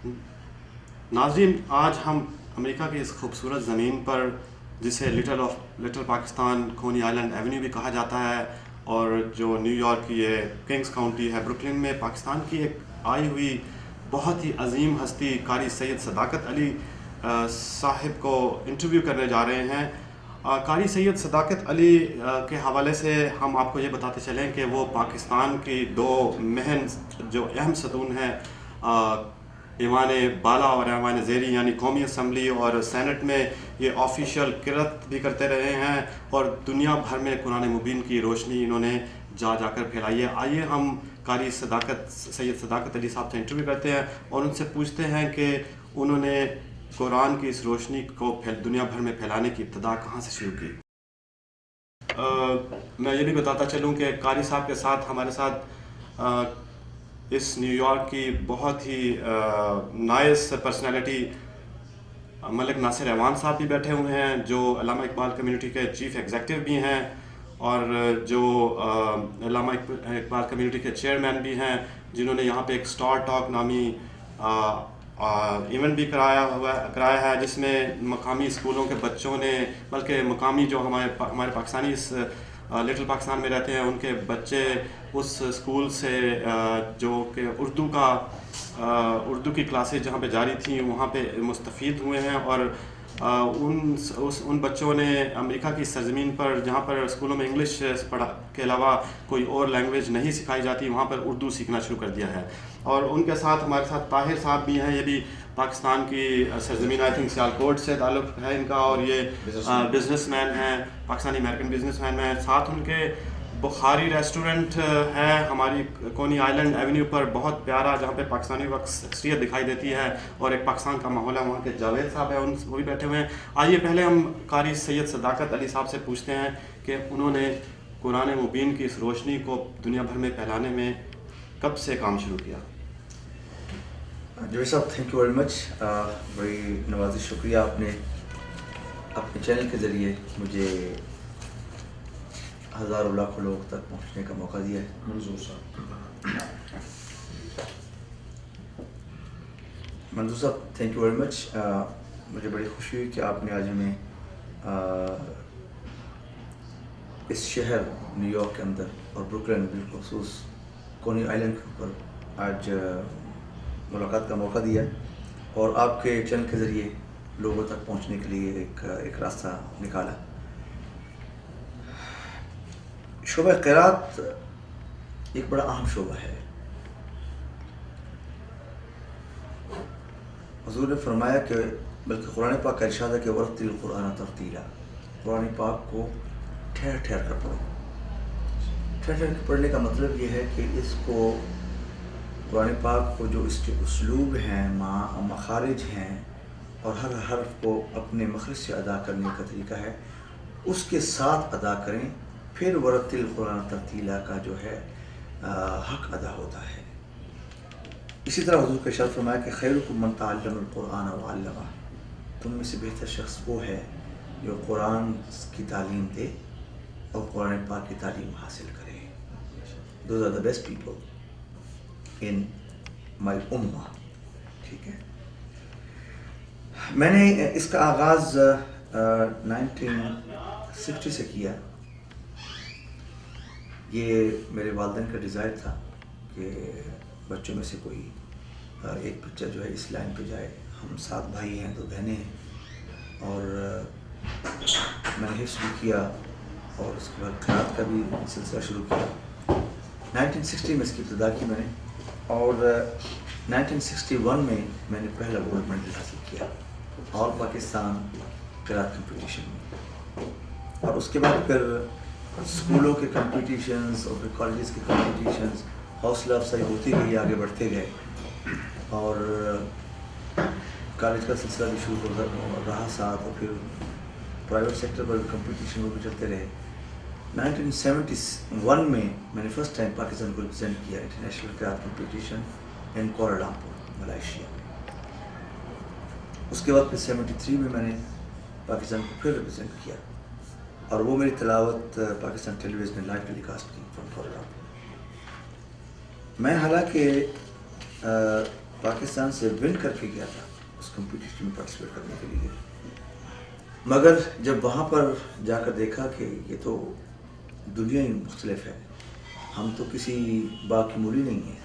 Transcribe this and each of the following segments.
ناظرین، آج ہم امریکہ کی اس خوبصورت زمین پر، جسے لٹل پاکستان، کونی آئلینڈ ایونیو بھی کہا جاتا ہے، اور جو نیو یارک کی یہ کنگز کاؤنٹی ہے، بروکلن میں، پاکستان کی ایک آئی ہوئی بہت ہی عظیم ہستی قاری سید صداقت علی صاحب کو انٹرویو کرنے جا رہے ہیں۔ قاری سید صداقت علی کے حوالے سے ہم آپ کو یہ بتاتے چلیں کہ وہ پاکستان کی دو مہم جو اہم ستون ہیں، ایوان بالا اور ایوان زیری، یعنی قومی اسمبلی اور سینٹ میں، یہ آفیشیل قرات بھی کرتے رہے ہیں، اور دنیا بھر میں قرآن مبین کی روشنی انہوں نے جا کر پھیلائی ہے۔ آئیے ہم قاری سید صداقت علی صاحب سے انٹرویو کرتے ہیں اور ان سے پوچھتے ہیں کہ انہوں نے قرآن کی اس روشنی کو دنیا بھر میں پھیلانے کی ابتدا کہاں سے شروع کی۔ میں یہ بھی بتاتا چلوں کہ قاری صاحب کے ساتھ ہمارے ساتھ اس نیو یارک کی بہت ہی نائس پرسنالٹی ملک ناصر ایوان صاحب بھی بیٹھے ہوئے ہیں، جو علامہ اقبال کمیونٹی کے چیف ایگزیکٹو بھی ہیں، اور جو علامہ اقبال کمیونٹی کے چیئرمین بھی ہیں، جنہوں نے یہاں پہ ایک اسٹار ٹاک نامی ایونٹ بھی کرایا ہے، جس میں مقامی اسکولوں کے بچوں نے، بلکہ مقامی جو ہمارے پاکستانی اس لٹل پاکستان میں رہتے ہیں، ان کے بچے اس اسکول سے جو کہ اردو کی کلاسز جہاں پہ جاری تھیں، وہاں پہ مستفید ہوئے ہیں، اور ان بچوں نے امریکہ کی سرزمین پر، جہاں پر اسکولوں میں انگلش کے علاوہ کوئی اور لینگویج نہیں سکھائی جاتی، وہاں پر اردو سیکھنا شروع کر دیا ہے۔ اور ان کے ساتھ ہمارے ساتھ طاہر صاحب بھی ہیں، یہ بھی پاکستان کی سرزمین، آئی تھنک سیالکوٹ سے تعلق ہے ان کا، اور یہ بزنس مین ہیں، پاکستانی امریکن بزنس مین ہیں۔ ساتھ ان کے بخاری ریسٹورنٹ ہے ہماری کونی آئلینڈ ایونیو پر، بہت پیارا، جہاں پہ پاکستانی وقت شخصیت دکھائی دیتی ہے اور ایک پاکستان کا ماحول ہے۔ وہاں کے جاوید صاحب ہیں، وہ بھی بیٹھے ہوئے ہیں۔ آئیے پہلے ہم قاری سید صداقت علی صاحب سے پوچھتے ہیں کہ انہوں نے قرآن مبین کی اس روشنی کو دنیا بھر میں پھیلانے میں کب سے کام شروع کیا۔ جاوید صاحب، تھینک یو ویری مچ، بڑی نوازش، شکریہ، آپ نے اپنے چینل کے ذریعے مجھے ہزاروں لاکھوں لوگ تک پہنچنے کا موقع دیا ہے۔ منظور صاحب، تھینک یو ویری مچ، مجھے بڑی خوشی ہوئی کہ آپ نے آج ہمیں اس شہر نیو یارک کے اندر اور بروکلن بالخصوص کونی آئلینڈ کے اوپر آج ملاقات کا موقع دیا، اور آپ کے چینل کے ذریعے لوگوں تک پہنچنے کے لیے ایک راستہ نکالا۔ شعبہ قرات ایک بڑا اہم شعبہ ہے۔ حضور نے فرمایا کہ، بلکہ قرآن پاک کا ارشاد ہے کہ ورتل القرآن ترتیلا، قرآن پاک کو ٹھہر ٹھہر کر پڑھو۔ ٹھہر ٹھہر کر پڑھنے کا مطلب یہ ہے کہ اس کو، قرآن پاک کو جو اس کے اسلوب ہیں، مخارج ہیں، اور ہر حرف کو اپنے مخرج سے ادا کرنے کا طریقہ ہے، اس کے ساتھ ادا کریں، پھر ورتل القرآن ترتیلا کا جو ہے حق ادا ہوتا ہے۔ اسی طرح حضور کا ارشاد فرمایا کہ خیرکم من تعلم القرآن وعلمہ، تم میں سے بہتر شخص وہ ہے جو قرآن کی تعلیم دے اور قرآن پاک کی تعلیم حاصل کرے۔ Those are the best people in my ummah۔ ٹھیک ہے، میں نے اس کا آغاز 1960 سے کیا۔ یہ میرے والدین کا ڈیزائر تھا کہ بچوں میں سے کوئی ایک بچہ جو ہے اس لائن پہ جائے۔ ہم 7 بھائی ہیں، 2 بہنیں ہیں، اور میں نے حفظ بھی کیا، اور اس کے بعد قرات کا بھی سلسلہ شروع کیا۔ 1960 میں اس کی ابتدا کی میں نے، اور 1961 میں نے پہلا گولڈ میڈل حاصل کیا آل پاکستان قرات کمپٹیشن میں، اور اس کے بعد پھر اسکولوں کے کمپٹیشنز اور پھر کالجز کے کمپٹیشنز، حوصلہ افزائی ہوتی گئی، آگے بڑھتے گئے، اور کالج کا سلسلہ بھی شروع ہو رہا ساتھ، اور پھر پرائیویٹ سیکٹر پر کمپٹیشن وہ بھی چلتے رہے۔ 1971 میں نے فرسٹ ٹائم پاکستان کو ریپرزینٹ کیا انٹرنیشنل قرات کمپٹیشن ان کوالالمپور، ملائیشیا۔ اس کے بعد پھر 73 میں نے پاکستان کو پھر ریپرزینٹ کیا، اور وہ میری تلاوت پاکستان ٹیلی ویژن نے لائیو ٹیلی کاسٹ کی فرام کوالالمپور۔ میں حالانکہ پاکستان سے ون کر کے گیا تھا اس کمپٹیشن میں پارٹیسپیٹ کرنے کے لیے، مگر جب وہاں پر جا کر دیکھا کہ یہ تو دنیا ہی مختلف ہے، ہم تو کسی باغ کی مولی نہیں ہیں،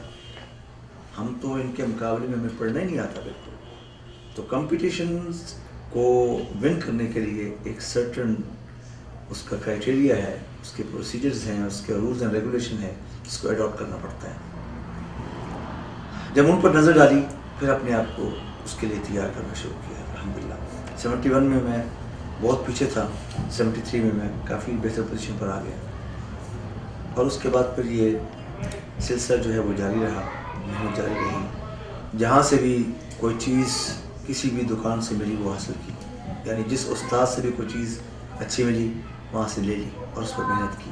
ہم تو ان کے مقابلے میں ہمیں پڑھنا ہی نہیں آتا بالکل. تو کمپٹیشنز کو ون کرنے کے لیے ایک سرٹن اس کا کرائٹیریا ہے، اس کے پروسیجرز ہیں، اس کے رولز اینڈ ریگولیشن ہے، جس کو اڈاپٹ کرنا پڑتا ہے. جب ان پر نظر ڈالی پھر اپنے آپ کو اس کے لیے تیار کرنا شروع کیا. الحمدللہ 71 میں میں بہت پیچھے تھا، 73 میں کافی بہتر پوزیشن پر آ گیا، اور اس کے بعد پھر یہ سلسلہ جو ہے وہ جاری رہا، محنت جاری رہی. جہاں سے بھی کوئی چیز کسی بھی دکان سے ملی وہ حاصل کی، یعنی جس استاد سے بھی کوئی چیز اچھی ملی وہاں سے لے لی اور اس پر محنت کی.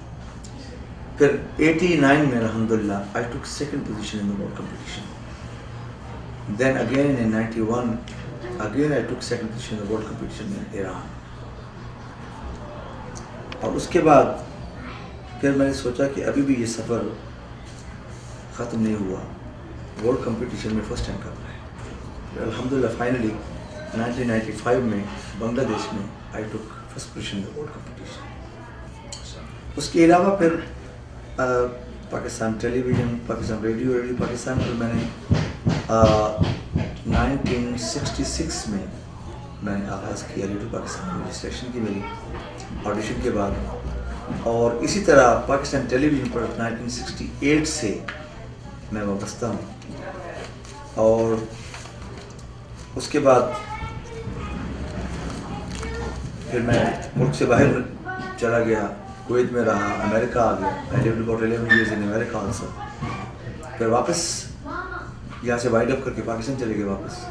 پھر 89 میں الحمدللہ I took second position in the world competition. Then again in 91 again I took second position in the world competition in Iran. اور اس کے بعد پھر میں نے سوچا کہ ابھی بھی یہ سفر ختم نہیں ہوا، ورلڈ کمپٹیشن میں فرسٹ ٹائم کرنا ہے. الحمدللہ فائنلی 1995 میں بنگلہ دیش میں I took first position in the world competition. اس کے علاوہ پھر پاکستان ٹیلی ویژن، پاکستان ریڈیو پاکستان پر میں نے 1966 میں نے آغاز کیا ریڈیو پاکستان میں رجسٹریشن کی میری آڈیشن کے بعد، اور اسی طرح پاکستان ٹیلی ویژن پر 1968 سے میں وابستہ ہوں. اور اس کے بعد پھر میں ملک سے باہر چلا گیا، کویت میں رہا، امریکہ آ گیا. I lived about 11 years in America also. پھر واپس یہاں سے وائڈ اپ کر کے پاکستان چلے گئے. واپس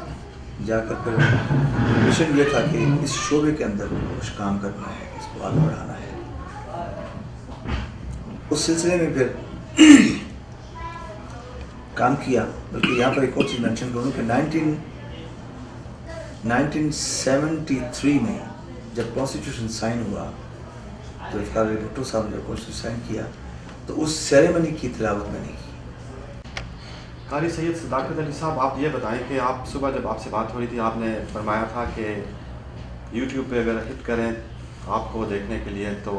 جا کر پھر مشن یہ تھا کہ اس شعبے کے اندر کچھ کام کرنا ہے، اس کو آگے بڑھانا ہے. اس سلسلے میں پھر کام کیا. بلکہ یہاں پر ایک اور چیز مینشن کروں کہ 1973 میں جب کانسٹیٹیوشن سائن ہوا تو افطار علی بھٹو صاحب نے جب کانسٹیٹیوشن سائن کیا تو اس سیریمنی کی تلاوت میں نے کی. قاری سید صداقت علی صاحب، آپ یہ بتائیں کہ آپ صبح جب آپ سے بات ہو رہی تھی آپ نے فرمایا تھا کہ یوٹیوب پہ اگر ہٹ کریں آپ کو دیکھنے کے لیے تو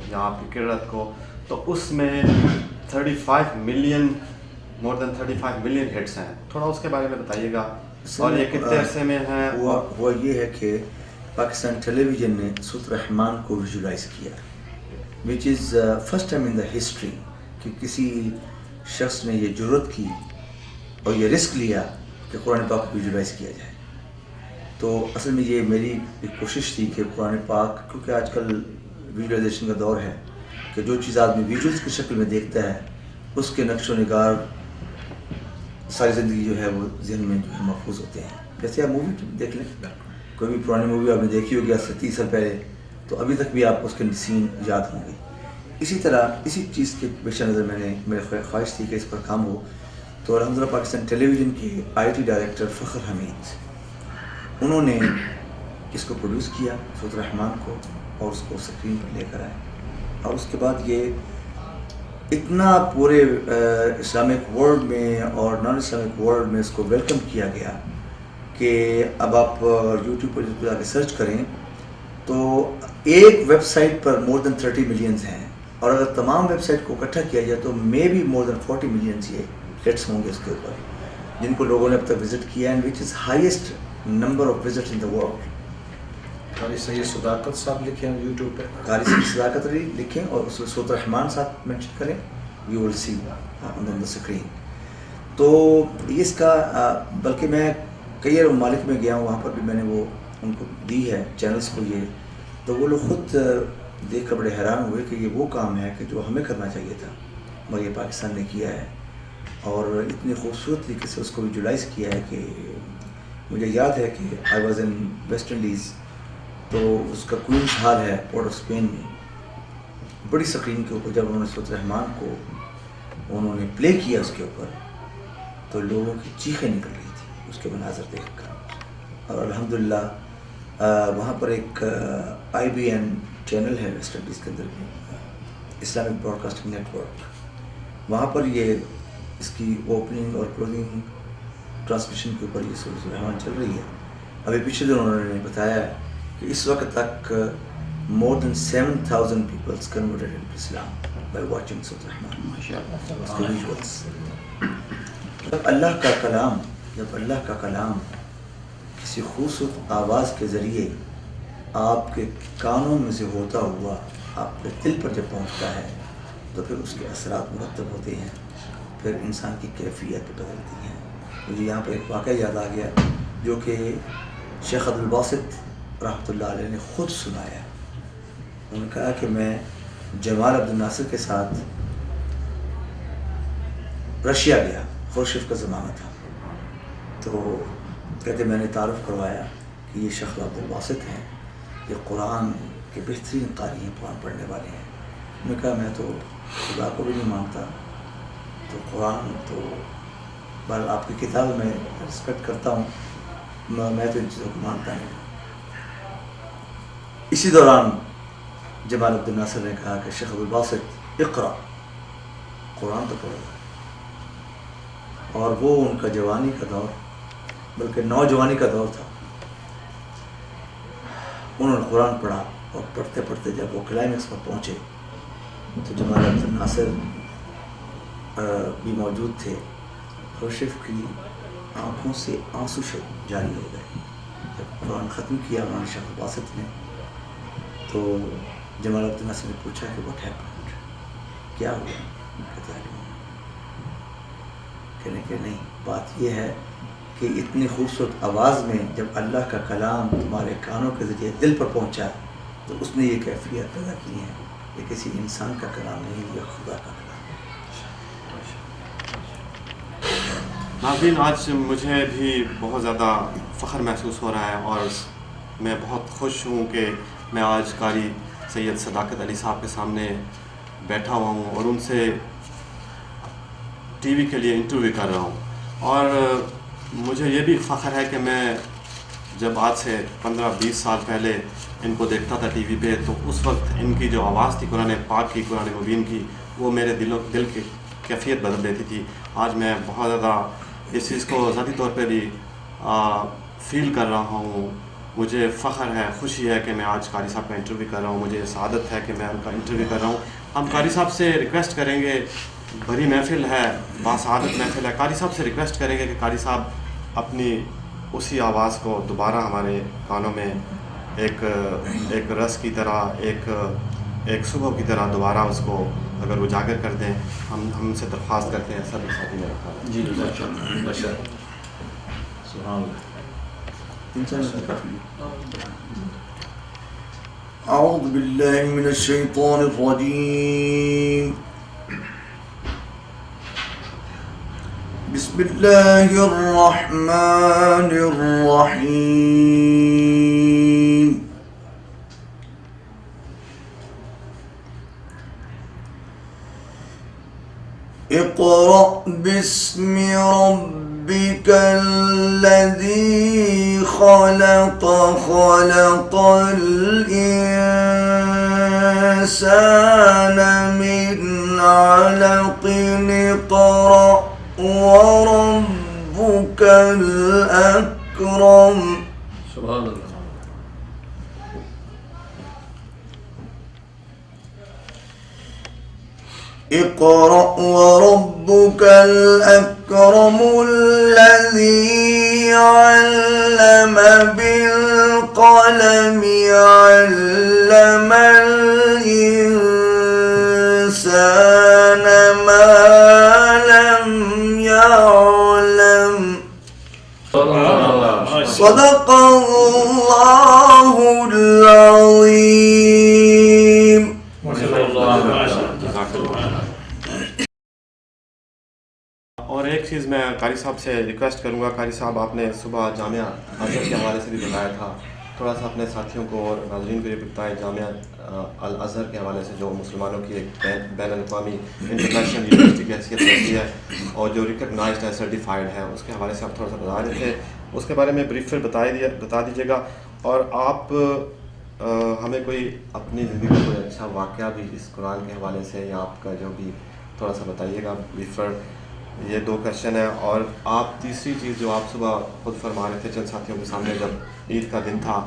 یا آپ کی قرت کو، تو اس میں 35 ملین مور دین 35 ملین ہٹس ہیں. تھوڑا اس کے بارے میں بتائیے گا، اور یہ کتنے عرصے میں ہیں؟ ہوا یہ ہے کہ پاکستان ٹیلی ویژن نے سورۃ الرحمن کو ویژولائز کیا، which is first time in the history کہ کسی شخص نے یہ جرت کی اور یہ رسک لیا کہ قرآن پاک کو ویژولائز کیا جائے. تو اصل میں یہ میری ایک کوشش تھی کہ قرآن پاک، کیونکہ آج کل ویژولائزیشن کا دور ہے کہ جو چیز آدمی ویژولز کی شکل میں دیکھتا ہے اس کے نقش و نگار ساری زندگی جو ہے وہ ذہن میں جو ہے محفوظ ہوتے ہیں. جیسے آپ مووی دیکھ لیں، کوئی بھی پرانی مووی آپ نے دیکھی ہوگی آج سے 30 سال پہلے، تو ابھی تک بھی آپ کو اس کے سین یاد ہوں گے. اسی طرح اسی چیز کے پیش نظر میرے خواہش تھی کہ اس پر کام ہو. تو الحمدللہ پاکستان ٹیلی ویژن کے IT ڈائریکٹر فخر حمید انہوں نے اس کو پروڈیوس کیا سورۃ الرحمن کو، اور اس کو اسکرین پر لے کر آئے. اور اس کے بعد یہ اتنا پورے اسلامک ورلڈ میں اور نان اسلامک ورلڈ میں اس کو ویلکم کیا گیا کہ اب آپ یوٹیوب پر جا کے سرچ کریں تو ایک ویب سائٹ پر مور دین 30 ملینز ہیں، اور اگر تمام ویب سائٹ کو اکٹھا کیا جائے تو may be more than 40 millions یہ ہٹس ہوں گے اس کے اوپر، جن کو لوگوں نے اب تک وزٹ کیا، and which is highest number of visit in the world. قاری سید صداقت صاحب لکھیں یوٹیوب پہ، قاری سید صداقت علی لکھیں اور اس میں سورۃ الرحمن ساتھ مینشن کریں، you will C on the screen. تو اس کا بلکہ میں کئی ممالک میں گیا ہوں، وہاں پر بھی میں نے وہ ان کو دی ہے چینلز کو یہ، تو وہ لوگ خود دیکھ کر بڑے حیران ہوئے کہ یہ وہ کام ہے کہ جو ہمیں کرنا چاہیے تھا مگر یہ پاکستان نے کیا ہے، اور اتنی خوبصورت طریقے سے اس کو ویژولائز کیا ہے کہ مجھے یاد ہے کہ I was in West Indies, تو اس کا کوئنس ہال ہے پورٹ آف اسپین میں، بڑی اسکرین کے اوپر جب انہوں نے سورۃ الرحمن کو انہوں نے پلے کیا اس کے اوپر تو لوگوں کی چیخیں نکل رہی تھی اس کے مناظر دیکھ کر. اور الحمدللہ وہاں پر ایک IBN چینل ہے ویسٹ انڈیز کے اندر میں، Islamic broadcasting network, وہاں پر یہ اس کی اوپننگ اور کلوزنگ ٹرانسمیشن کے اوپر یہ سورۃ الرحمن چل رہی ہے. ابھی پچھلے دن انہوں نے بتایا ہے کہ اس وقت تک more than 7,000 people converted into Islam by watching سورۃ الرحمن. جب اللہ کا کلام کسی خوبصورت آواز کے ذریعے آپ کے کانوں میں سے ہوتا ہوا آپ کے دل پر جب پہنچتا ہے تو پھر اس کے اثرات مرتب ہوتے ہیں, پھر انسان کی کیفیت بدلتی ہیں. مجھے یہاں پہ ایک واقعہ یاد آ گیا جو کہ شیخ عبدالباسط رحمۃ اللہ علیہ نے خود سنایا. انہوں نے کہا کہ میں جمال عبد الناصر کے ساتھ رشیا گیا, خورشیف کا زمانہ تھا, تو کہتے میں نے تعارف کروایا کہ یہ شیخ عبدالباسط ہیں, یہ قرآن کے بہترین قاری ہیں, قرآن پڑھنے والے ہیں. انہوں نے کہا میں تو خدا کو بھی نہیں مانتا, تو قرآن تو بہرحال آپ کی کتاب میں رسپیکٹ کرتا ہوں, میں تو ان چیزوں کو مانتا نہیں. اسی دوران جمال عبد الناصر نے کہا کہ شیخ عبدالباسط اقرا, قرآن تو پڑھو. اور وہ ان کا جوانی کا دور, بلکہ نوجوانی کا دور تھا. انہوں نے قرآن پڑھا اور پڑھتے پڑھتے جب وہ کلائمیکس پر پہنچے تو جمال عبد الناصر بھی موجود تھے. خورشیف کی آنکھوں سے آنسو جاری ہو گئے. جب قرآن ختم کیا مولانا شیخ عبدالباسط نے تو جمال عبد الناصر نے پوچھا کہ واٹ ہیپنڈ, کیا ہوا؟ کہنے کہ نہیں, بات یہ ہے کہ اتنی خوبصورت آواز میں جب اللہ کا کلام تمہارے کانوں کے ذریعے دل پر پہنچا تو اس نے یہ کیفیت پیدا کی ہے. یہ کسی انسان کا کلام نہیں, یہ خدا کا کلام. ناظرین, آج مجھے بھی بہت زیادہ فخر محسوس ہو رہا ہے اور میں بہت خوش ہوں کہ میں آج قاری سید صداقت علی صاحب کے سامنے بیٹھا ہوا ہوں اور ان سے ٹی وی کے لیے انٹرویو کر رہا ہوں. اور مجھے یہ بھی فخر ہے کہ میں جب آج سے 15-20 سال پہلے ان کو دیکھتا تھا ٹی وی پہ تو اس وقت ان کی جو آواز تھی قرآن پاک کی, قرآن مبین کی, وہ میرے دل کی کیفیت بدل دیتی تھی. آج میں بہت زیادہ اس چیز کو ذاتی طور پہ بھی فیل کر رہا ہوں. مجھے فخر ہے, خوشی ہے کہ میں آج قاری صاحب کا انٹرویو کر رہا ہوں. مجھے سعادت ہے کہ میں ان کا انٹرویو کر رہا ہوں. ہم قاری صاحب سے ریکویسٹ کریں گے, بڑی محفل ہے, باسعادت محفل ہے, قاری صاحب سے ریکویسٹ کریں گے کہ قاری صاحب اپنی اسی آواز کو دوبارہ ہمارے کانوں میں ایک رس کی طرح, ایک صبح کی طرح دوبارہ اس کو اگر اجاگر کر دیں. ہم سے درخواست کرتے ہیں. سب ساتھی میرا خیال. جی بشر سبحان اللہ. اعوذ باللہ من الشیطان الرجیم. بسم اللہ الرحمن الرحیم. اقرأ باسم ربك الذي خلق, خلق الإنسان من علق. اقرأ وربك الأكرم. سبحان اللہ. اقرأ وربك الأكرم الذي علم بالقلم, علم الإنسان ما لم يعلم. صدق الله العظيم. اور ایک چیز میں قاری صاحب سے ریکویسٹ کروں گا. قاری صاحب, آپ نے صبح جامعہ ازہر کے حوالے سے بھی بتایا تھا, تھوڑا سا اپنے ساتھیوں کو اور ناظرین کو یہ بتائیں جامعہ الازہر کے حوالے سے جو مسلمانوں کی ایک بین الاقوامی انٹرنیشنل یونیورسٹی کی حیثیت رکھتی ہے اور جو ریکگنائزڈ ہے, سرٹیفائڈ ہے, اس کے حوالے سے آپ تھوڑا سا بتا رہے تھے. اس کے بارے میں بریفر بتا دیجیے گا. اور آپ ہمیں کوئی اپنی زندگی کا کوئی اچھا واقعہ بھی اس قرآن کے حوالے سے یا آپ کا جو بھی تھوڑا سا بتائیے گا بریفر. یہ 2 کویشچن ہیں. اور آپ تیسری چیز جو آپ صبح خود فرما رہے تھے چند ساتھیوں کے سامنے جب عید کا دن تھا,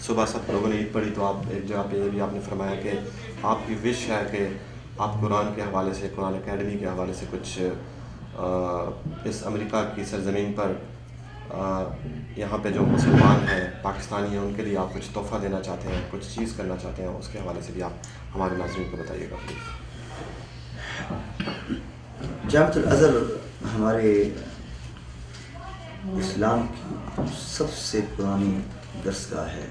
صبح سب لوگوں نے عید پڑھی, تو آپ ایک جگہ پہ یہ بھی آپ نے فرمایا کہ آپ کی وش ہے کہ آپ قرآن کے حوالے سے, قرآن اکیڈمی کے حوالے سے کچھ اس امریکہ کی سرزمین پر یہاں پہ جو مسلمان ہیں, پاکستانی ہیں, ان کے لیے آپ کچھ تحفہ دینا چاہتے ہیں, کچھ چیز کرنا چاہتے ہیں. اس کے حوالے سے بھی آپ ہمارے ناظرین کو بتائیے گا پلیز. جامعۃ الازہر ہمارے اسلام کی سب سے پرانی درسگاہ ہے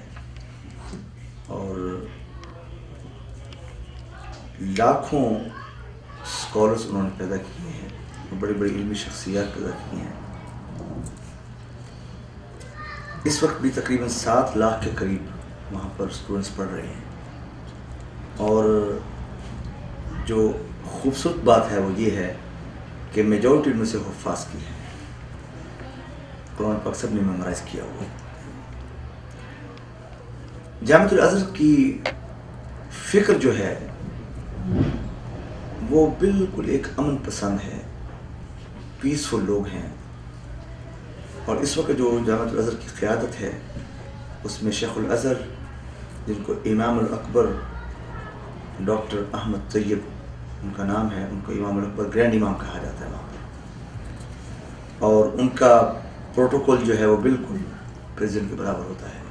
اور لاکھوں اسکالرس انہوں نے پیدا کیے ہیں, بڑی بڑی علمی شخصیات پیدا کی ہیں. اس وقت بھی تقریباً 7 لاکھ کے قریب وہاں پر اسٹوڈنٹس پڑھ رہے ہیں. اور جو خوبصورت بات ہے وہ یہ ہے کہ میجورٹی ان میں سے حفاظ کی ہے, قرآن پاک سب نے میمورائز کیا ہوا ہے. جامعۃ الازہر کی فکر جو ہے وہ بالکل ایک امن پسند ہے, پیسفل لوگ ہیں. اور اس وقت جو جامعۃ الازہر کی قیادت ہے اس میں شیخ الازہر جن کو امام الاکبر ڈاکٹر احمد طیب ان کا نام ہے, ان کو امام الاکبر گرینڈ امام کہا جاتا ہے وہاں پر, اور ان کا پروٹوکول جو ہے وہ بالکل پریزیڈنٹ کے برابر ہوتا ہے.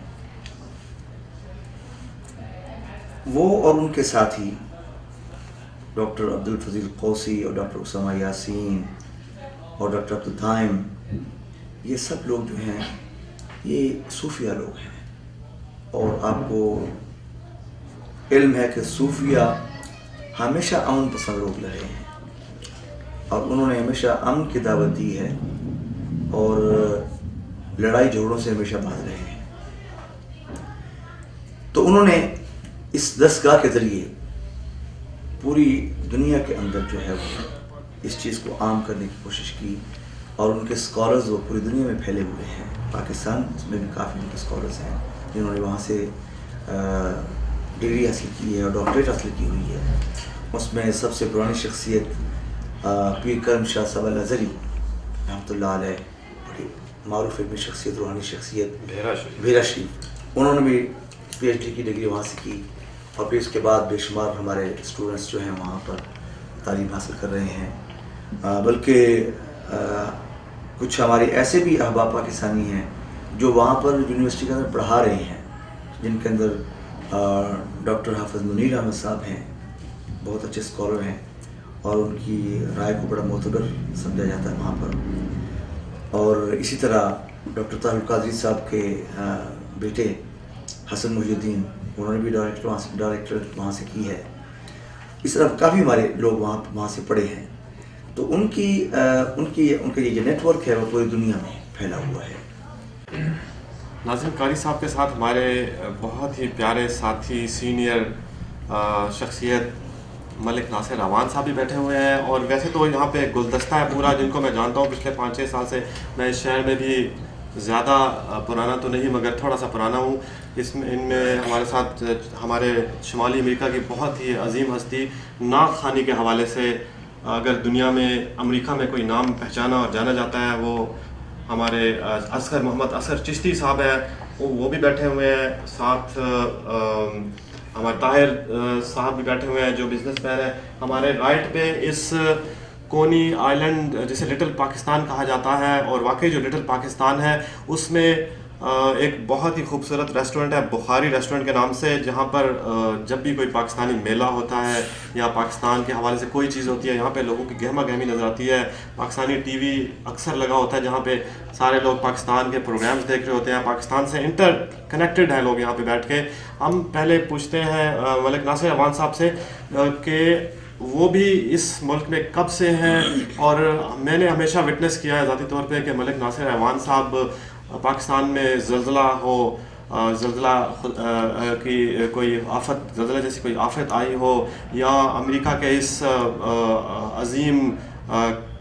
وہ اور ان کے ساتھی ڈاکٹر عبدالفضیل قوسی اور ڈاکٹر اسامہ یاسین اور ڈاکٹر عبدالدائم, یہ سب لوگ جو ہیں یہ صوفیہ لوگ ہیں. اور آپ کو علم ہے کہ صوفیہ ہمیشہ امن پسند لوگ رہے ہیں اور انہوں نے ہمیشہ امن کی دعوت دی ہے اور لڑائی جھگڑوں سے ہمیشہ بھاگ رہے ہیں. تو انہوں نے اس درسگاہ کے ذریعے پوری دنیا کے اندر جو ہے وہ اس چیز کو عام کرنے کی کوشش کی, اور ان کے اسکالرز وہ پوری دنیا میں پھیلے ہوئے ہیں. پاکستان میں بھی کافی ان کے اسکالرز ہیں جنہوں نے وہاں سے ڈگری حاصل کی ہے اور ڈاکٹریٹ حاصل کی ہوئی ہے. اس میں سب سے پرانی شخصیت پیر کرم شاہ صاحب الازہری رحمۃ اللہ علیہ, بڑی معروف علمی شخصیت, روحانی شخصیت, بھیرا شریف, انہوں نے بھی پی ایچ ڈی کی ڈگری وہاں سے کی. اور پھر اس کے بعد بے شمار ہمارے اسٹوڈنٹس جو ہیں وہاں پر تعلیم حاصل کر رہے ہیں. بلکہ کچھ ہمارے ایسے بھی احباب پاکستانی ہیں جو وہاں پر یونیورسٹی کے اندر پڑھا رہے ہیں, جن کے اندر ڈاکٹر حافظ منیر احمد صاحب ہیں, بہت اچھے اسکالر ہیں اور ان کی رائے کو بڑا معتبر سمجھا جاتا ہے وہاں پر. اور اسی طرح ڈاکٹر طاہر القادری صاحب کے بیٹے حسن محی الدین, انہوں نے بھی ڈائریکٹر وہاں سے کی ہے. اس طرح کافی ہمارے لوگ وہاں سے پڑھے ہیں. تو ان کا یہ جو نیٹ ورک ہے وہ پوری دنیا میں پھیلا ہوا ہے. ناظرین, قاری صاحب کے ساتھ ہمارے بہت ہی پیارے ساتھی, سینئر شخصیت ملک ناصر اعوان صاحب بھی بیٹھے ہوئے ہیں. اور ویسے تو یہاں پہ گلدستہ ہے پورا, جن کو میں جانتا ہوں پچھلے 5-6 سال سے. میں اس شہر میں بھی زیادہ پرانا تو نہیں مگر تھوڑا سا پرانا ہوں. ان میں ہمارے ساتھ ہمارے شمالی امریکہ کی بہت ہی عظیم ہستی, نعت خوانی کے حوالے سے اگر دنیا میں امریکہ میں کوئی نام پہچانا اور جانا جاتا ہے وہ ہمارے اصغر محمد اصغر چشتی صاحب ہیں, وہ بھی بیٹھے ہوئے ہیں. ساتھ ہمارے طاہر صاحب بھی بیٹھے ہوئے ہیں جو بزنس مین ہیں. ہمارے رائٹ پہ اس کونی آئلینڈ جسے لٹل پاکستان کہا جاتا ہے, اور واقعی جو لٹل پاکستان ہے اس میں ایک بہت ہی خوبصورت ریسٹورنٹ ہے, بخاری ریسٹورنٹ کے نام سے, جہاں پر جب بھی کوئی پاکستانی میلہ ہوتا ہے یا پاکستان کے حوالے سے کوئی چیز ہوتی ہے, یہاں پہ لوگوں کی گہما گہمی نظر آتی ہے. پاکستانی ٹی وی اکثر لگا ہوتا ہے جہاں پہ سارے لوگ پاکستان کے پروگرامز دیکھ رہے ہوتے ہیں, پاکستان سے انٹر کنیکٹڈ ہیں لوگ یہاں پہ بیٹھ کے. ہم پہلے پوچھتے ہیں ملک ناصر اعوان صاحب سے کہ وہ بھی اس ملک میں کب سے ہیں, اور میں نے ہمیشہ وٹنس کیا ہے ذاتی طور پہ کہ ملک ناصر اعوان صاحب پاکستان میں زلزلہ ہو, زلزلہ کی کوئی آفت, زلزلہ جیسی کوئی آفت آئی ہو, یا امریکہ کے اس عظیم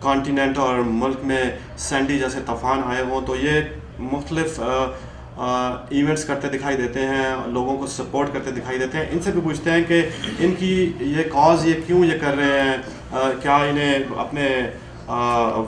کانٹیننٹ اور ملک میں سینڈی جیسے طوفان آئے ہوں, تو یہ مختلف ایونٹس کرتے دکھائی دیتے ہیں, لوگوں کو سپورٹ کرتے دکھائی دیتے ہیں. ان سے بھی پوچھتے ہیں کہ ان کی یہ کاز یہ کیوں یہ کر رہے ہیں, کیا انہیں اپنے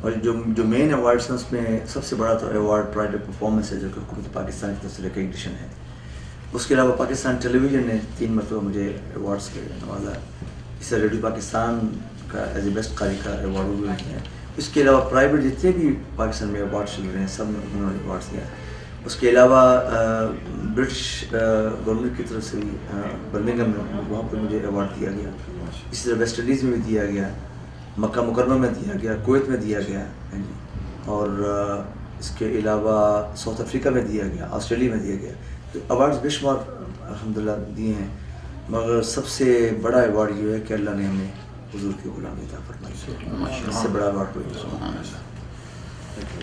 اور جو مین ایوارڈس ہیں اس میں سب سے بڑا تو ایوارڈ پرائڈ آف پرفارمنس ہے جو کہ حکومت پاکستان کی طرف سے ریکگنیشن ہے. اس کے علاوہ پاکستان ٹیلی ویژن نے 3 مرتبہ مجھے ایوارڈس کے نوازا. اس سے ریڈیو پاکستان کا ایز اے بیسٹ قاری کا ایوارڈ بھی ملتے ہیں. اس کے علاوہ پرائیویٹ جتنے بھی پاکستان میں ایوارڈ چل رہے ہیں سب میں انہوں نے ایوارڈس دیا. اس کے علاوہ برٹش گورنمنٹ کی طرف سے بھی برمنگھم میں وہاں پہ مجھے ایوارڈ دیا گیا. اسی طرح ویسٹ انڈیز میں بھی دیا گیا, مکہ مکرمہ میں دیا گیا, کویت میں دیا گیا, اور اس کے علاوہ ساؤتھ افریقہ میں دیا گیا, آسٹریلیا میں دیا گیا. تو ایوارڈز بے شمار الحمدللہ دیے ہیں, مگر سب سے بڑا ایوارڈ یہ ہے کہ اللہ نے ہمیں حضور کی غلامی عطا فرمائی. اس سے بڑا ایوارڈ کوئی نہیں.